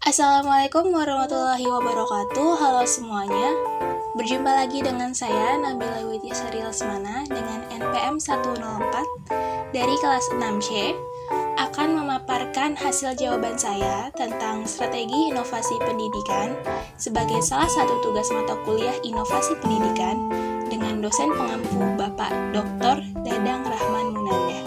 Assalamualaikum warahmatullahi wabarakatuh. Halo semuanya. Berjumpa lagi dengan saya Nabila Widyasari Lesmana dengan NPM 104 dari kelas 6C akan memaparkan hasil jawaban saya tentang strategi inovasi pendidikan sebagai salah satu tugas mata kuliah inovasi pendidikan dengan dosen pengampu Bapak Dr. Dadang Rahman Munanda.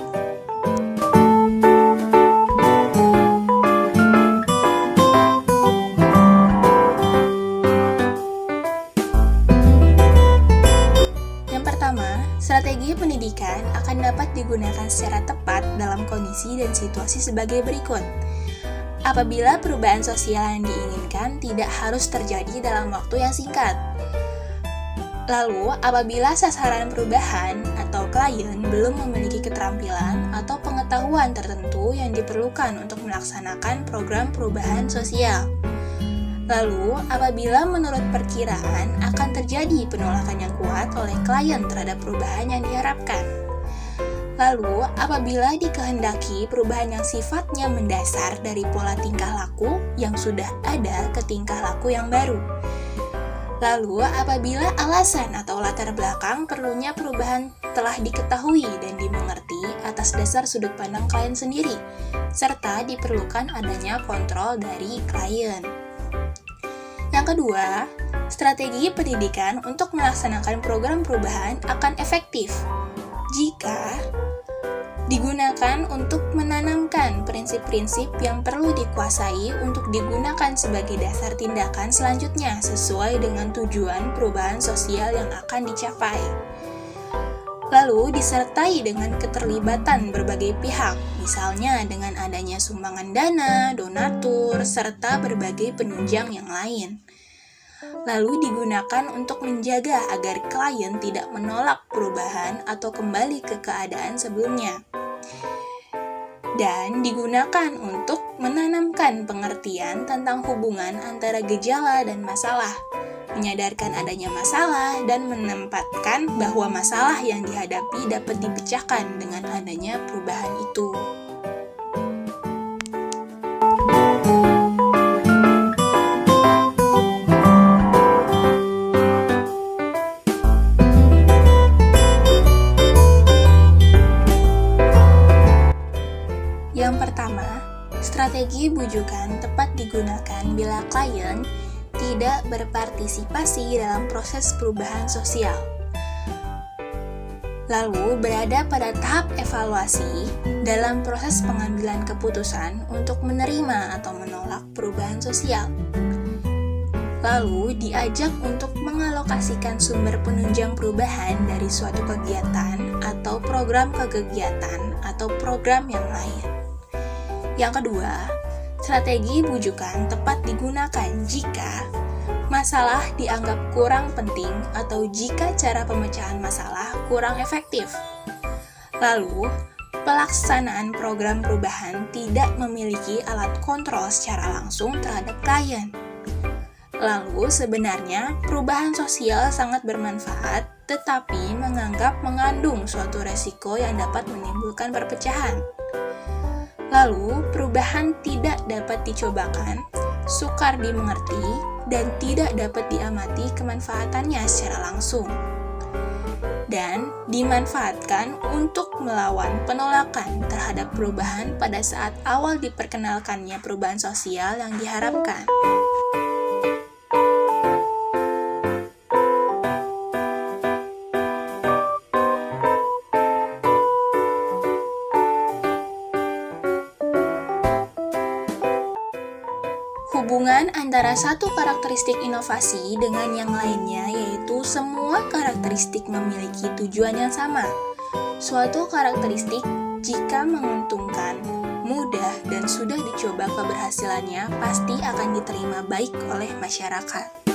Strategi pendidikan akan dapat digunakan secara tepat dalam kondisi dan situasi sebagai berikut. Apabila perubahan sosial yang diinginkan tidak harus terjadi dalam waktu yang singkat. Lalu, apabila sasaran perubahan atau klien belum memiliki keterampilan atau pengetahuan tertentu yang diperlukan untuk melaksanakan program perubahan sosial. Lalu, apabila menurut perkiraan akan terjadi penolakan yang kuat oleh klien terhadap perubahan yang diharapkan. Lalu, apabila dikehendaki perubahan yang sifatnya mendasar dari pola tingkah laku yang sudah ada ke tingkah laku yang baru. Lalu, apabila alasan atau latar belakang perlunya perubahan telah diketahui dan dimengerti atas dasar sudut pandang klien sendiri, serta diperlukan adanya kontrol dari klien. Yang kedua, strategi pendidikan untuk melaksanakan program perubahan akan efektif jika digunakan untuk menanamkan prinsip-prinsip yang perlu dikuasai untuk digunakan sebagai dasar tindakan selanjutnya sesuai dengan tujuan perubahan sosial yang akan dicapai. Lalu disertai dengan keterlibatan berbagai pihak, misalnya dengan adanya sumbangan dana, donatur, serta berbagai penunjang yang lain. Lalu digunakan untuk menjaga agar klien tidak menolak perubahan atau kembali ke keadaan sebelumnya. Dan digunakan untuk menanamkan pengertian tentang hubungan antara gejala dan masalah, menyadarkan adanya masalah dan menempatkan bahwa masalah yang dihadapi dapat dipecahkan dengan adanya perubahan itu. Yang pertama, strategi bujukan tepat digunakan bila klien tidak berpartisipasi dalam proses perubahan sosial. Lalu berada pada tahap evaluasi dalam proses pengambilan keputusan untuk menerima atau menolak perubahan sosial. Lalu diajak untuk mengalokasikan sumber penunjang perubahan dari suatu kegiatan atau program ke kegiatan atau program yang lain. Yang kedua, strategi bujukan tepat digunakan jika masalah dianggap kurang penting atau jika cara pemecahan masalah kurang efektif. Lalu, pelaksanaan program perubahan tidak memiliki alat kontrol secara langsung terhadap klien. Lalu, sebenarnya perubahan sosial sangat bermanfaat, tetapi mengandung suatu resiko yang dapat menimbulkan perpecahan. Lalu, perubahan tidak dapat dicobakan, sukar dimengerti, dan tidak dapat diamati kemanfaatannya secara langsung. Dan dimanfaatkan untuk melawan penolakan terhadap perubahan pada saat awal diperkenalkannya perubahan sosial yang diharapkan. Hubungan antara satu karakteristik inovasi dengan yang lainnya yaitu semua karakteristik memiliki tujuan yang sama. Suatu karakteristik jika menguntungkan, mudah, dan sudah dicoba keberhasilannya pasti akan diterima baik oleh masyarakat.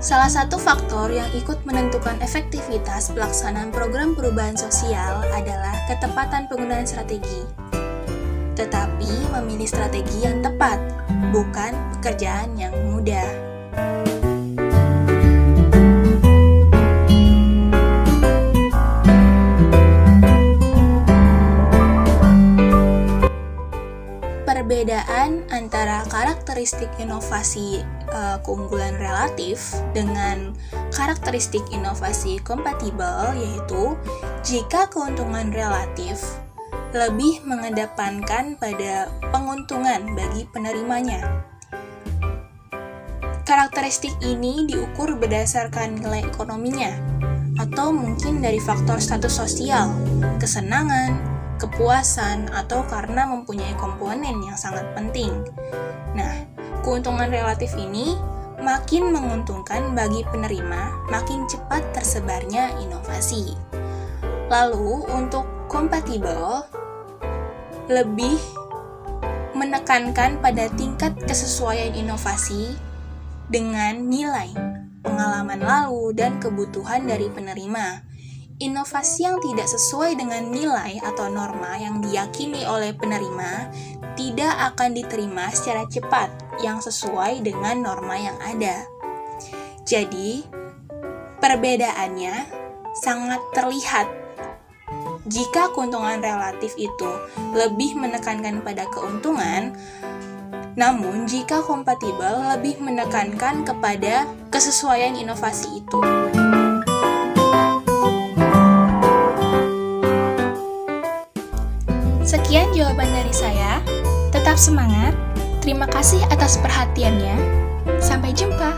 Salah satu faktor yang ikut menentukan efektivitas pelaksanaan program perubahan sosial adalah ketepatan penggunaan strategi. Tetapi memilih strategi yang tepat, bukan pekerjaan yang mudah. antara karakteristik inovasi keunggulan relatif dengan karakteristik inovasi kompatibel, yaitu jika keuntungan relatif lebih mengedepankan pada penguntungan bagi penerimanya. Karakteristik ini diukur berdasarkan nilai ekonominya, atau mungkin dari faktor status sosial, kesenangan, kepuasan, atau karena mempunyai komponen yang sangat penting. Nah, keuntungan relatif ini makin menguntungkan bagi penerima, makin cepat tersebarnya inovasi. Lalu, untuk kompatibel, lebih menekankan pada tingkat kesesuaian inovasi dengan nilai, pengalaman lalu, dan kebutuhan dari penerima. Inovasi yang tidak sesuai dengan nilai atau norma yang diyakini oleh penerima tidak akan diterima secara cepat yang sesuai dengan norma yang ada. Jadi, perbedaannya sangat terlihat. Jika keuntungan relatif itu lebih menekankan pada keuntungan, namun jika kompatibel lebih menekankan kepada kesesuaian inovasi itu. Sekian jawaban dari saya. Tetap semangat. Terima kasih atas perhatiannya. Sampai jumpa.